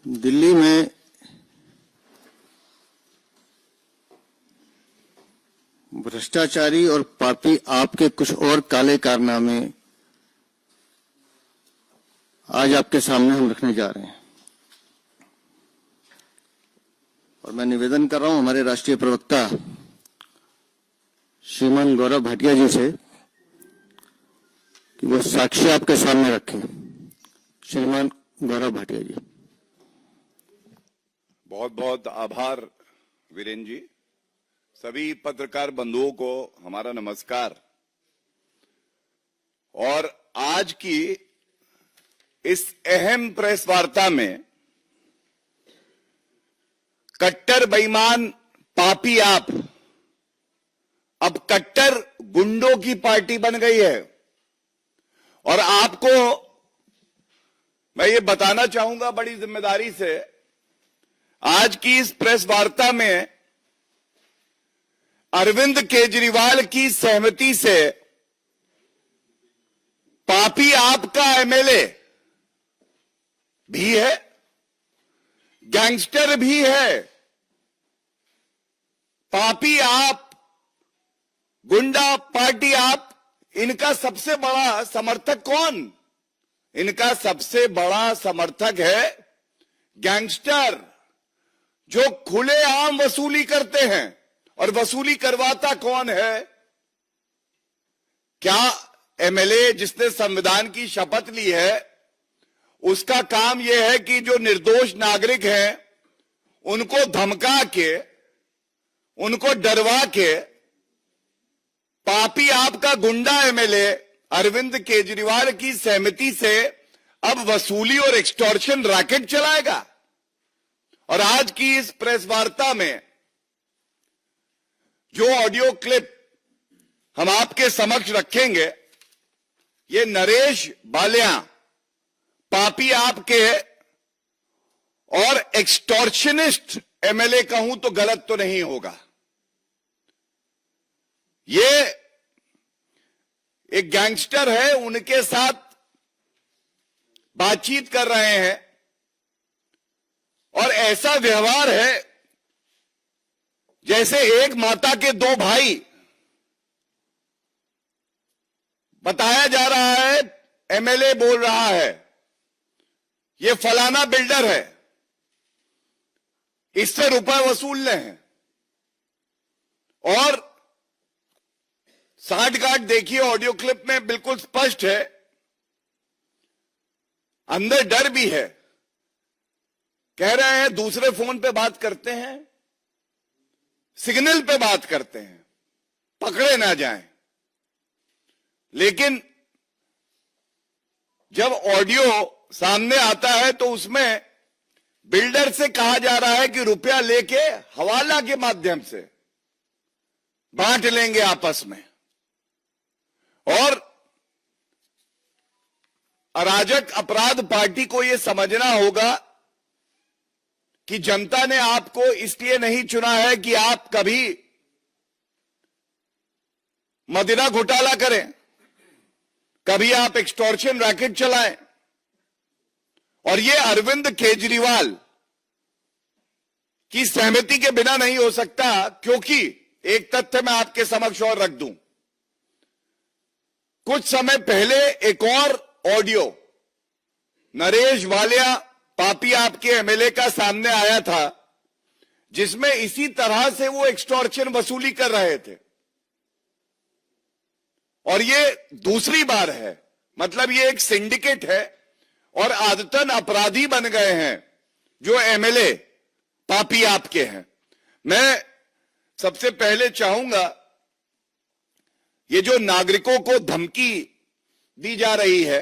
दिल्ली में भ्रष्टाचारी और पापी आपके कुछ और काले कारनामे आज आपके सामने हम रखने जा रहे हैं और मैं निवेदन कर रहा हूं हमारे राष्ट्रीय प्रवक्ता श्रीमान गौरव भाटिया जी से कि वो साक्ष्य आपके सामने रखें। श्रीमान गौरव भाटिया जी। बहुत बहुत आभार वीरेन जी। सभी पत्रकार बंधुओं को हमारा नमस्कार। और आज की इस अहम प्रेस वार्ता में कट्टर बेईमान पापी आप अब कट्टर गुंडों की पार्टी बन गई है। और आपको मैं ये बताना चाहूंगा बड़ी जिम्मेदारी से, आज की इस प्रेस वार्ता में अरविंद केजरीवाल की सहमति से पापी आपका एमएलए भी है, गैंगस्टर भी है। पापी आप, गुंडा पार्टी आप, इनका सबसे बड़ा समर्थक कौन? इनका सबसे बड़ा समर्थक है गैंगस्टर, जो खुलेआम वसूली करते हैं। और वसूली करवाता कौन है? क्या एमएलए जिसने संविधान की शपथ ली है उसका काम यह है कि जो निर्दोष नागरिक हैं उनको धमका के, उनको डरवा के पापी आपका गुंडा एमएलए अरविंद केजरीवाल की सहमति से अब वसूली और एक्सटॉर्शन रैकेट चलाएगा। और आज की इस प्रेस वार्ता में जो ऑडियो क्लिप हम आपके समक्ष रखेंगे, ये नरेश बालिया पापी आपके और एक्सटॉर्शनिस्ट एमएलए कहूं तो गलत तो नहीं होगा। ये एक गैंगस्टर है, उनके साथ बातचीत कर रहे हैं और ऐसा व्यवहार है जैसे एक माता के दो भाई। बताया जा रहा है, एमएलए बोल रहा है ये फलाना बिल्डर है, इससे रुपए वसूलने हैं। और साठ गांठ देखिए, ऑडियो क्लिप में बिल्कुल स्पष्ट है, अंदर डर भी है। कह रहे हैं दूसरे फोन पे बात करते हैं, सिग्नल पे बात करते हैं, पकड़े ना जाएं। लेकिन जब ऑडियो सामने आता है तो उसमें बिल्डर से कहा जा रहा है कि रुपया लेके हवाला के माध्यम से बांट लेंगे आपस में। और अराजक अपराध पार्टी को यह समझना होगा कि जनता ने आपको इसलिए नहीं चुना है कि आप कभी मदिरा घोटाला करें, कभी आप एक्सटॉर्शन रैकेट चलाएं। और ये अरविंद केजरीवाल की सहमति के बिना नहीं हो सकता, क्योंकि एक तथ्य मैं आपके समक्ष और रख दूं। कुछ समय पहले एक और ऑडियो नरेश वालिया पापी आपके एमएलए का सामने आया था, जिसमें इसी तरह से वो एक्सटॉर्शन वसूली कर रहे थे। और ये दूसरी बार है, मतलब ये एक सिंडिकेट है और आदतन अपराधी बन गए हैं जो एमएलए पापी आपके हैं। मैं सबसे पहले चाहूंगा, ये जो नागरिकों को धमकी दी जा रही है,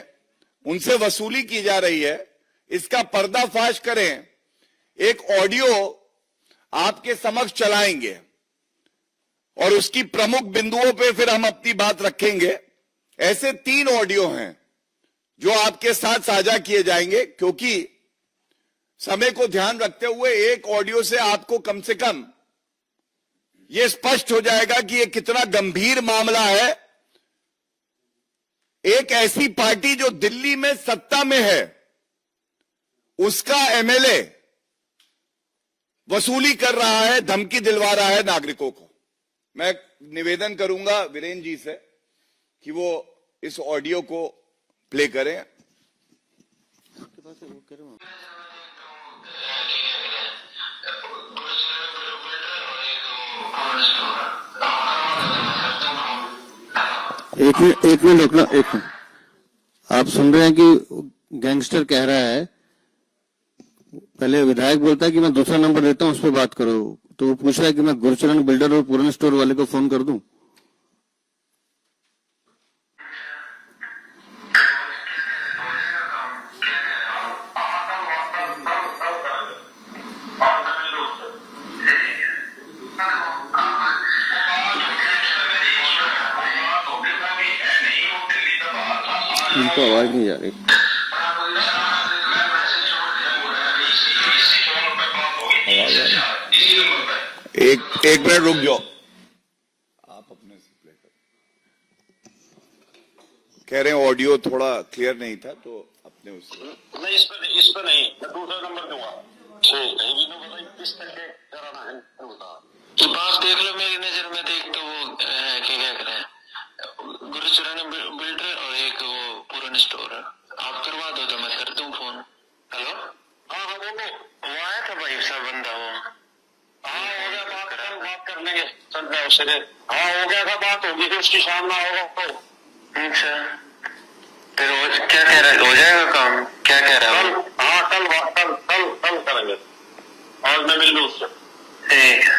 उनसे वसूली की जा रही है, इसका पर्दाफाश करें। एक ऑडियो आपके समक्ष चलाएंगे और उसकी प्रमुख बिंदुओं पे फिर हम अपनी बात रखेंगे। ऐसे 3 ऑडियो हैं जो आपके साथ साझा किए जाएंगे, क्योंकि समय को ध्यान रखते हुए एक ऑडियो से आपको कम से कम यह स्पष्ट हो जाएगा कि यह कितना गंभीर मामला है। एक ऐसी पार्टी जो दिल्ली में सत्ता में है, उसका एमएलए वसूली कर रहा है, धमकी दिलवा रहा है नागरिकों को। मैं निवेदन करूंगा वीरेंद्र जी से कि वो इस ऑडियो को प्ले करें। एक मिनट रुकना, एक मिनट। आप सुन रहे हैं कि गैंगस्टर कह रहा है, पहले विधायक बोलता है कि मैं दूसरा नंबर देता हूं, उस पर बात करो, तो वो पूछ रहा है कि मैं गुरचरण बिल्डर और पूरन स्टोर वाले को फोन कर दूं। इनको आवाज नहीं आ रही। एक मिनट रुक जाओ, आप अपने से प्ले करो। कह रहे हैं ऑडियो थोड़ा क्लियर नहीं था, तो अपने उससे नहीं, इस पर नहीं, मैं दूसरा नंबर दूंगा। ठीक है, भी बताइए किस तरह के कराना है, बता। तो बात देख लो, मेरी नजर में देख तो वो क्या कह रहे हैं, गुरुचरण बिल्डर और एक वो पूरन स्टोर है। आप करवा दो तो मैं कर दूं फोन। हेलो, हाँ हाँ बोलो। वो आया था भाई साहब बंदा, वो हाँ हो गया, बात कर लेंगे संजय उससे। हाँ हो गया था, बात होगी, फिर उसकी शाम ना होगा तो। अच्छा, फिर क्या कह रहा है, हो जाएगा काम? क्या कह रहा है? हाँ कल करेंगे, आज मैं मिल लूँ उससे। ठीक है,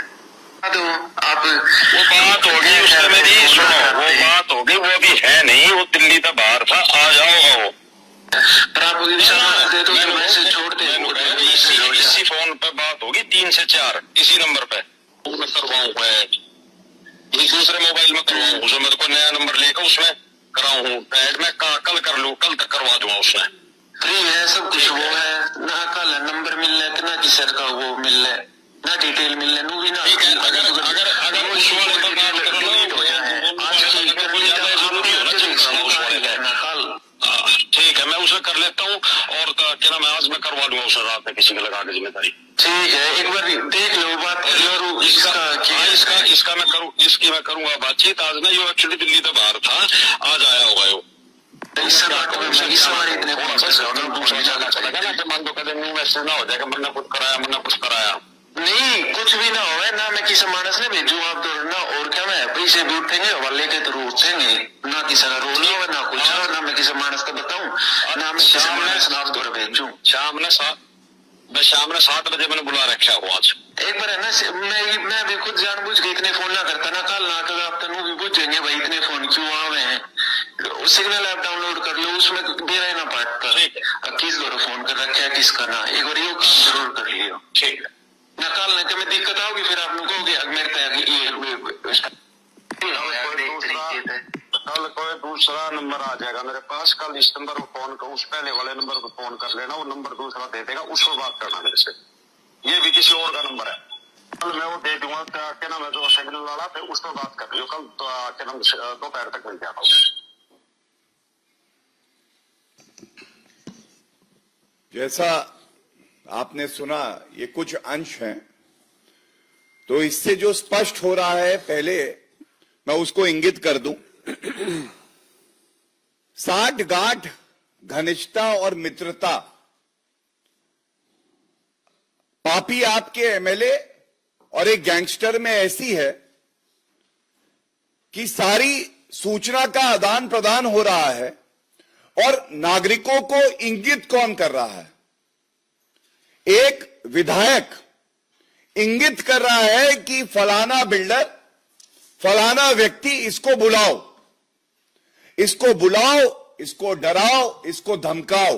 तो आप वो बात होगी उससे मेरी, सुनो वो बात होगी, वो भी है नहीं, वो दिल्ली का बाहर था, आ जाओगा वो। पर आप दे दो तो मैसेज छोड़ दे, इसी फोन पे बात होगी 3 से 4 इसी नंबर पे मैं करवाऊंगा, एक दूसरे मोबाइल में करवाऊंगा उसमें, मेरे को नया नंबर लेकर उसमें कराऊं ऐड में, कल कर लूं, कल तक करवा दूंगा उसमें। फ्री है सब कुछ, वो है ना, कल नंबर मिल रहा है ना, कि सर का वो मिल रहा है ना, डिटेल मिल रहा है ना, भी ना। ठीक है, अगर उस वाले पर बात कर लो हो जाए आज की करनी ज्यादा जरूरी है ना, कल ठीक है मैं उसे कर लेता हूँ, और क्या नाम है, आज मैं करवा दूंगा उसे रात में किसी को लगा के जिम्मेदारी। ठीक है, एक बार देख लो बात, इसका मैं करूँ, इसकी मैं करूंगा बातचीत आज ना, ये एक्चुअली दिल्ली से बाहर था, आज आया होगा वो। मान दो कदम मैसेज ना हो जाएगा, मन्ना कुछ कराया नहीं, कुछ भी ना हो ना, मैं किसी मानस ने भेजू आप तो ना, और क्या मैं पैसे भी उठेंगे वाले के तो उठेंगे ना, किसी का रोल हो ना कुछ हो ना, मैं किसी मानस को बताऊं ना, मैं किसी मानस ना तो भेजू। शाम ने 7 बजे मैंने बुला रखा हो आज। एक बार है ना, मैं भी खुद जानबूझ के इतने फोन ना करता ना, कल ना कल आप तनु भी पूछेंगे भाई इतने फोन क्यों आ रहे हैं, सिग्नल ऐप डाउनलोड कर लो, उसमें दे रहे ना पार्ट कर, किस द्वारा फोन कर रखा है किसका ना, एक बार ये जरूर कर लियो। ठीक है ना, कल नहीं तो मैं दिक्कत आओगी, फिर आप लोगों को मेरे कल कोई दूसरा नंबर आ जाएगा मेरे पास, कल इस नंबर पर फोन कर, उस पहले वाले नंबर पर फोन कर लेना, वो नंबर दूसरा दे देगा, उसको बात करना मेरे से, ये भी किसी और का नंबर है, कल मैं वो दे दूंगा, क्या नाम है जो सिग्नल वाला, फिर उसको बात कर लियो, कल क्या नाम दोपहर तक मिल जाता हूँ। जैसा आपने सुना, ये कुछ अंश हैं, तो इससे जो स्पष्ट हो रहा है, पहले मैं उसको इंगित कर दूं। साठ गांठ, घनिष्ठता और मित्रता पापी आपके एमएलए और एक गैंगस्टर में ऐसी है कि सारी सूचना का आदान प्रदान हो रहा है, और नागरिकों को इंगित कौन कर रहा है? एक विधायक इंगित कर रहा है कि फलाना बिल्डर, फलाना व्यक्ति, इसको बुलाओ, इसको डराओ, इसको धमकाओ,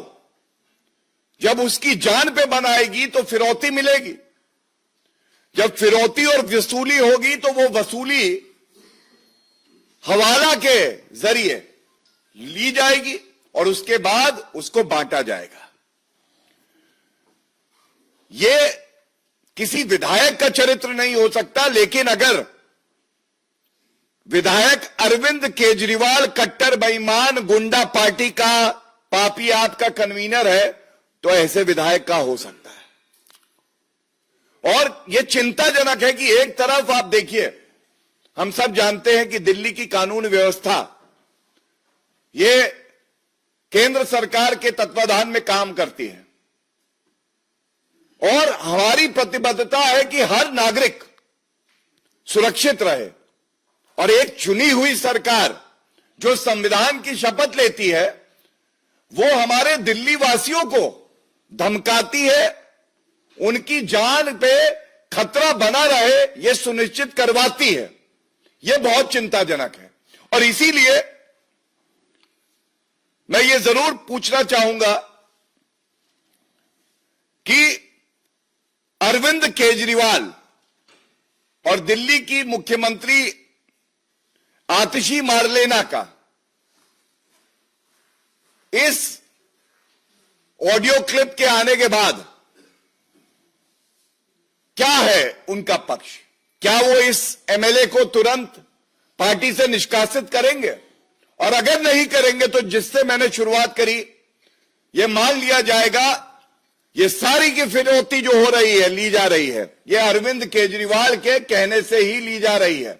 जब उसकी जान पे बनाएगी तो फिरौती मिलेगी, जब फिरौती और वसूली होगी तो वो वसूली हवाला के जरिए ली जाएगी और उसके बाद उसको बांटा जाएगा। ये किसी विधायक का चरित्र नहीं हो सकता, लेकिन अगर विधायक अरविंद केजरीवाल कट्टर बेईमान गुंडा पार्टी का पापी आपका कन्वीनर है, तो ऐसे विधायक का हो सकता है। और यह चिंताजनक है कि एक तरफ आप देखिए, हम सब जानते हैं कि दिल्ली की कानून व्यवस्था ये केंद्र सरकार के तत्वाधान में काम करती है और हमारी प्रतिबद्धता है कि हर नागरिक सुरक्षित रहे। और एक चुनी हुई सरकार जो संविधान की शपथ लेती है वो हमारे दिल्ली वासियों को धमकाती है, उनकी जान पे खतरा बना रहे ये सुनिश्चित करवाती है। ये बहुत चिंताजनक है। और इसीलिए मैं ये जरूर पूछना चाहूंगा कि अरविंद केजरीवाल और दिल्ली की मुख्यमंत्री आतिशी मार्लेना का इस ऑडियो क्लिप के आने के बाद क्या है उनका पक्ष? क्या वो इस एमएलए को तुरंत पार्टी से निष्कासित करेंगे? और अगर नहीं करेंगे तो जिससे मैंने शुरुआत करी, ये मान लिया जाएगा ये सारी की फिरौती जो हो रही है, ली जा रही है, ये अरविंद केजरीवाल के कहने से ही ली जा रही है।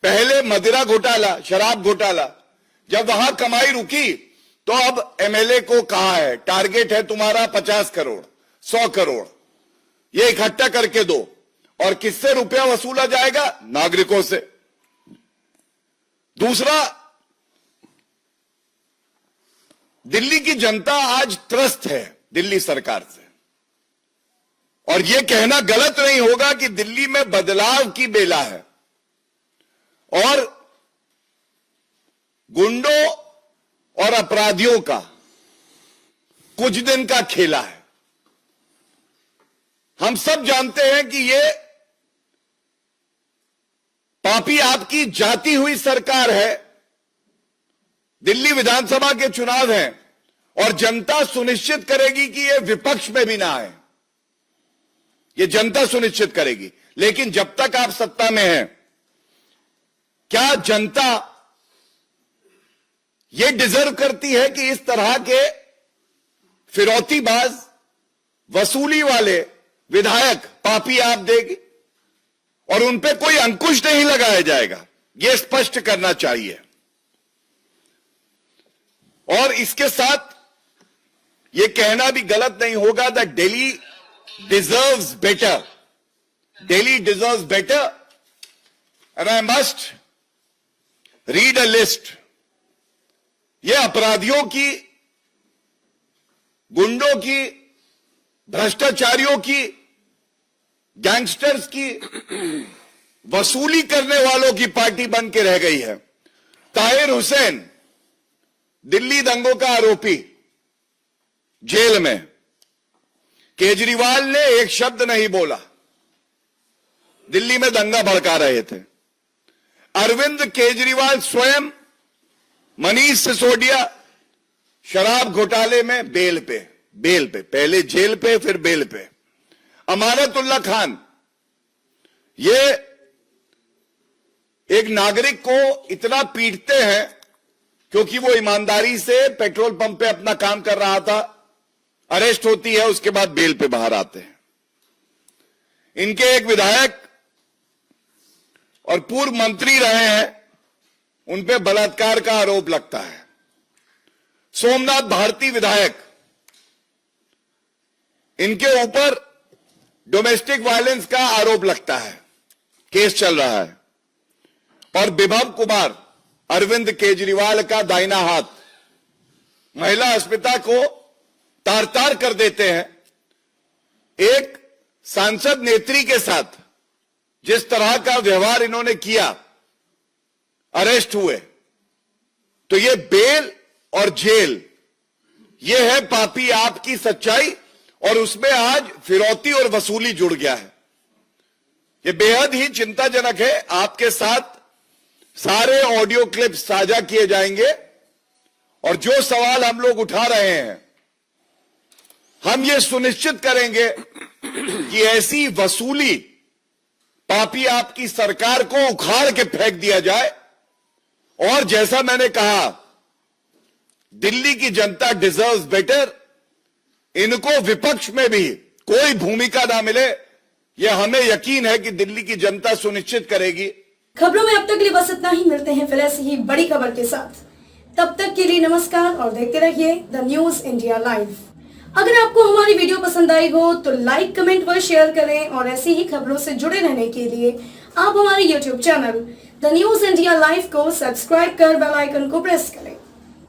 पहले मदिरा घोटाला, शराब घोटाला, जब वहां कमाई रुकी तो अब एमएलए को कहा है टारगेट है तुम्हारा 50 करोड़ 100 करोड़ ये इकट्ठा करके दो। और किससे रुपया वसूला जाएगा? नागरिकों से। दूसरा, दिल्ली की जनता आज त्रस्त है दिल्ली सरकार से। और यह कहना गलत नहीं होगा कि दिल्ली में बदलाव की बेला है और गुंडों और अपराधियों का कुछ दिन का खेला है। हम सब जानते हैं कि ये पापी आपकी जाती हुई सरकार है। दिल्ली विधानसभा के चुनाव हैं और जनता सुनिश्चित करेगी कि ये विपक्ष में भी ना आए, ये जनता सुनिश्चित करेगी। लेकिन जब तक आप सत्ता में हैं, क्या जनता ये डिजर्व करती है कि इस तरह के फिरौतीबाज, वसूली वाले विधायक पापी आप देगी और उन पे कोई अंकुश नहीं लगाया जाएगा? यह स्पष्ट करना चाहिए। और इसके साथ यह कहना भी गलत नहीं होगा that Delhi deserves better, Delhi deserves better. And I must read a list. ये अपराधियों की, गुंडों की, भ्रष्टाचारियों की, गैंगस्टर्स की, वसूली करने वालों की पार्टी बन के रह गई है। ताहिर हुसैन, दिल्ली दंगों का आरोपी, जेल में। केजरीवाल ने एक शब्द नहीं बोला, दिल्ली में दंगा भड़का रहे थे। अरविंद केजरीवाल स्वयं मनीष सिसोदिया शराब घोटाले में बेल पे, पहले जेल पे फिर बेल पे। अमानतुल्लाह खान, ये एक नागरिक को इतना पीटते हैं क्योंकि वो ईमानदारी से पेट्रोल पंप पे अपना काम कर रहा था, अरेस्ट होती है, उसके बाद बेल पे बाहर आते हैं। इनके एक विधायक और पूर्व मंत्री रहे हैं, उन पे बलात्कार का आरोप लगता है। सोमनाथ भारती विधायक, इनके ऊपर डोमेस्टिक वायलेंस का आरोप लगता है, केस चल रहा है। और विभव कुमार, अरविंद केजरीवाल का दाहिना हाथ, महिला अस्मिता को तार तार कर देते हैं। एक सांसद नेत्री के साथ जिस तरह का व्यवहार इन्होंने किया, अरेस्ट हुए। तो ये बेल और जेल, ये है पापी आपकी सच्चाई। और उसमें आज फिरौती और वसूली जुड़ गया है। ये बेहद ही चिंताजनक है। आपके साथ सारे ऑडियो क्लिप्स साझा किए जाएंगे और जो सवाल हम लोग उठा रहे हैं, हम ये सुनिश्चित करेंगे कि ऐसी वसूली पापी आपकी सरकार को उखाड़ के फेंक दिया जाए। और जैसा मैंने कहा, दिल्ली की जनता डिजर्व्स बेटर। इनको विपक्ष में भी कोई भूमिका ना मिले, यह हमें यकीन है कि दिल्ली की जनता सुनिश्चित करेगी। खबरों में अब तक के लिए बस इतना ही। मिलते हैं फिर ऐसी ही बड़ी खबर के साथ। तब तक के लिए नमस्कार और देखते रहिए द न्यूज इंडिया लाइव। अगर आपको हमारी वीडियो पसंद आई हो तो लाइक, कमेंट व शेयर करें और ऐसी ही खबरों से जुड़े रहने के लिए आप हमारे YouTube channel the news India live को सब्सक्राइब कर बेल आइकन को प्रेस करें।